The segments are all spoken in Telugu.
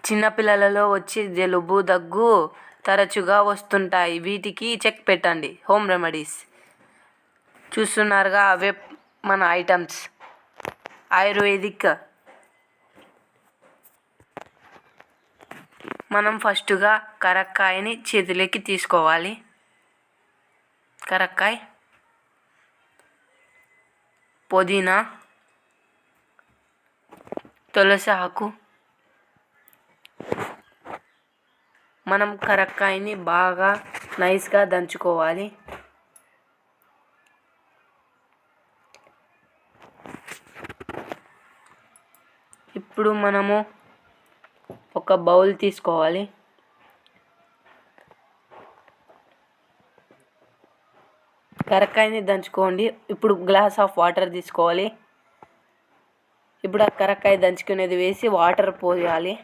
చిన్నపిల్లలలో వచ్చే జలుబు, దగ్గు తరచుగా వస్తుంటాయి. వీటికి చెక్ పెట్టండి. హోమ్ రెమెడీస్ చూస్తున్నారుగా, అవే మన ఐటమ్స్. ఆయుర్వేదిక్. మనం ఫస్టుగా కరక్కాయని చేతిలోకి తీసుకోవాలి. కరక్కాయ, పుదీనా, తులసి ఆకు. మనం కరక్కాయని బాగా నైస్గా దంచుకోవాలి. ఇప్పుడు మనము ఒక బౌల్ తీసుకోవాలి. కరక్కాయని దంచుకోండి. ఇప్పుడు గ్లాస్ ఆఫ్ వాటర్ తీసుకోవాలి. ఇప్పుడు ఆ కరక్కాయ దంచుకునేది వేసి వాటర్ పోయాలి.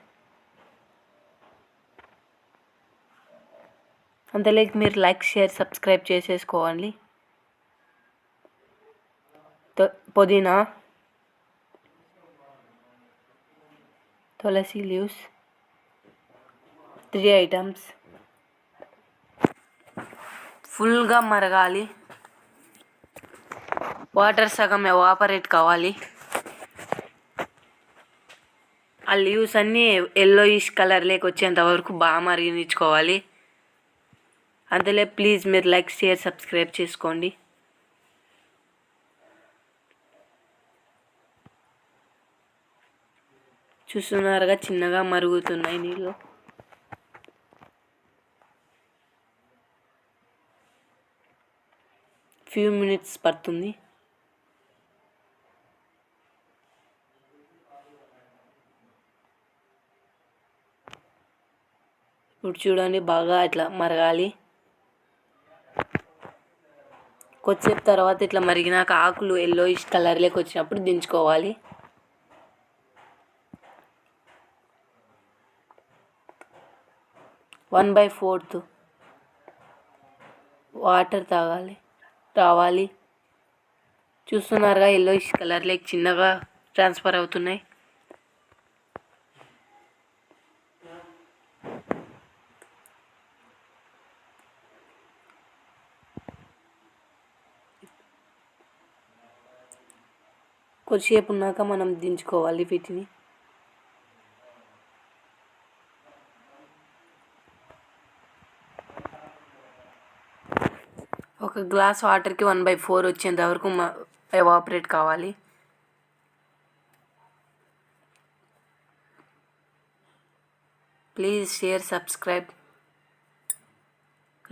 అంతలోకి మీరు లైక్, షేర్, సబ్స్క్రైబ్ చేసేసుకోవాలి. పుదీనా, తులసి లీవ్స్ 3 ఐటమ్స్ ఫుల్గా మరగాలి. వాటర్ సగం ఎవాపరేట్ కావాలి. ఆ లీవ్స్ అన్నీ ఎల్లోయిష్ కలర్లోకి వచ్చేంత వరకు బాగా మరిగించుకోవాలి. అందులో ప్లీజ్ మీరు లైక్, షేర్, సబ్స్క్రైబ్ చేసుకోండి. చూస్తున్నారుగా, చిన్నగా మరుగుతున్నాయి నీళ్ళు. ఫ్యూ మినిట్స్ పడుతుంది. ఇప్పుడు చూడండి, బాగా ఇట్లా మరగాలి. కొద్దిసేపు తర్వాత ఇట్లా మరిగినాక ఆకులు ఎల్లోయిష్ కలర్లోకి వచ్చినప్పుడు దించుకోవాలి. వన్ బై ఫోర్త్ వాటర్ రావాలి. చూస్తున్నారుగా, ఎల్లోయిష్ కలర్లోకి చిన్నగా ట్రాన్స్ఫర్ అవుతున్నాయి. కొద్దిసేపు ఉన్నాక మనం దించుకోవాలి వీటిని. ఒక గ్లాస్ వాటర్కి 1/4 వచ్చేంత వరకు ఎవాపరేట్ కావాలి. ప్లీజ్ షేర్, సబ్స్క్రైబ్,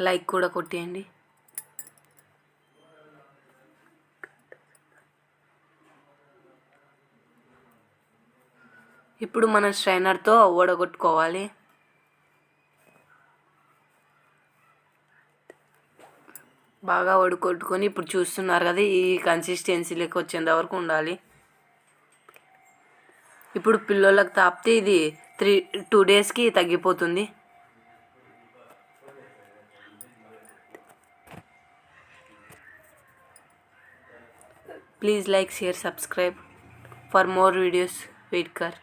లైక్ కూడా కొట్టేయండి. ఇప్పుడు మనం స్ట్రైనర్తో వడగొట్టుకోవాలి. బాగా వడగొట్టుకొని ఇప్పుడు చూస్తున్నారు కదా, ఈ కన్సిస్టెన్సీలోకి వచ్చేంత వరకు ఉండాలి. ఇప్పుడు పిల్లలకు తాపితే ఇది 2 డేస్కి తగ్గిపోతుంది. Please like, share, subscribe for more videos. Wait కర్.